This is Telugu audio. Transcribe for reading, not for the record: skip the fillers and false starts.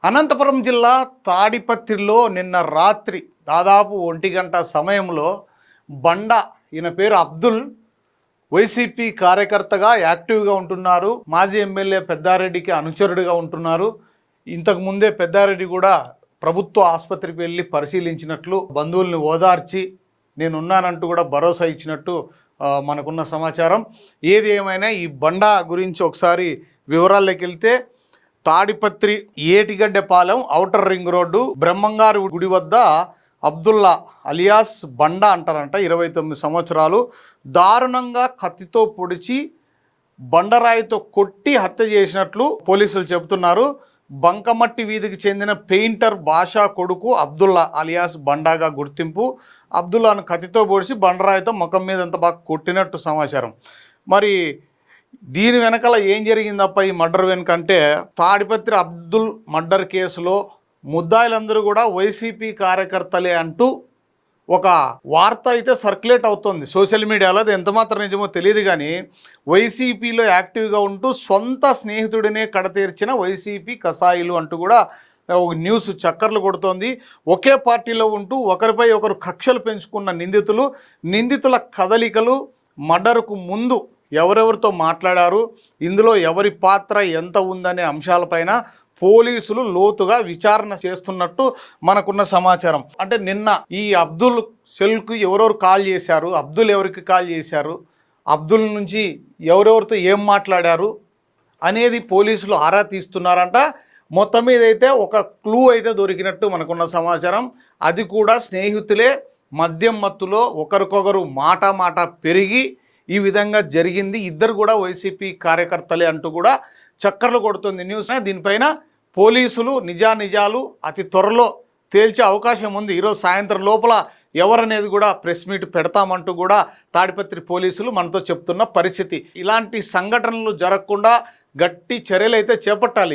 అనంతపురం జిల్లా తాడిపత్రిలో నిన్న రాత్రి దాదాపు 1 గంట సమయంలో బండ ఈయన పేరు అబ్దుల్ వైసీపీ కార్యకర్తగా యాక్టివ్గా ఉంటున్నారు. మాజీ ఎమ్మెల్యే పెద్దారెడ్డికి అనుచరుడిగా ఉంటున్నారు. ఇంతకు ముందే పెద్దారెడ్డి కూడా ప్రభుత్వ ఆసుపత్రికి వెళ్ళి పరిశీలించినట్లు, బంధువుల్ని ఓదార్చి నేనున్నానంటూ కూడా భరోసా ఇచ్చినట్టు మనకున్న సమాచారం. ఏది ఏమైనా ఈ బండ గురించి ఒకసారి వివరాల్లోకి వెళ్తే, తాడిపత్రి ఏటిగడ్డపాలెం ఔటర్ రింగ్ రోడ్డు బ్రహ్మంగారు గుడి వద్ద అబ్దుల్లా అలియాస్ బండ అంటారంట, 29 సంవత్సరాలు, దారుణంగా కత్తితో పొడిచి బండరాయితో కొట్టి హత్య చేసినట్లు పోలీసులు చెబుతున్నారు. బంకమట్టి వీధికి చెందిన పెయింటర్ భాషా కొడుకు అబ్దుల్లా అలియాస్ బండాగా గుర్తింపు. అబ్దుల్లాను కత్తితో పొడిచి బండరాయితో ముఖం మీద అంత బాగా కొట్టినట్టు సమాచారం. మరి దీని వెనకాల ఏం జరిగిందప్ప ఈ మర్డర్ వెనుకంటే, తాడిపత్రి అబ్దుల్ మర్డర్ కేసులో ముద్దాయిలందరూ కూడా వైసీపీ కార్యకర్తలే అంటూ ఒక వార్త అయితే సర్క్యులేట్ అవుతుంది సోషల్ మీడియాలో. అది ఎంతమాత్రం నిజమో తెలియదు కానీ, వైసీపీలో యాక్టివ్గా ఉంటూ సొంత స్నేహితుడినే కడతీర్చిన వైసీపీ కసాయిలు అంటూ కూడా ఒక న్యూస్ చక్కర్లు కొడుతోంది. ఒకే పార్టీలో ఉంటూ ఒకరిపై ఒకరు కక్షలు పెంచుకున్న నిందితుల కదలికలు, మర్డర్కు ముందు ఎవరెవరితో మాట్లాడారు, ఇందులో ఎవరి పాత్ర ఎంత ఉందనే అంశాలపైన పోలీసులు లోతుగా విచారణ చేస్తున్నట్టు మనకున్న సమాచారం. అంటే నిన్న ఈ అబ్దుల్ సెల్కు ఎవరెవరు కాల్ చేశారు, అబ్దుల్ ఎవరికి కాల్ చేశారు, అబ్దుల్ నుంచి ఎవరెవరితో ఏం మాట్లాడారు అనేది పోలీసులు ఆరా తీస్తున్నారంట. మొత్తం మీద అయితే ఒక క్లూ అయితే దొరికినట్టు మనకున్న సమాచారం. అది కూడా స్నేహితులే మద్యం మత్తులో ఒకరికొకరు మాట పెరిగి ఈ విధంగా జరిగింది, ఇద్దరు కూడా వైసీపీ కార్యకర్తలే అంటూ కూడా చక్కర్లు కొడుతుంది న్యూస్. దీనిపైన పోలీసులు నిజాలు అతి త్వరలో తేల్చే అవకాశం ఉంది. ఈరోజు సాయంత్రం లోపల ఎవరనేది కూడా ప్రెస్ మీట్ పెడతామంటూ కూడా తాడిపత్రి పోలీసులు మనతో చెప్తున్న పరిస్థితి. ఇలాంటి సంఘటనలు జరగకుండా గట్టి చర్యలు అయితే చేపట్టాలి.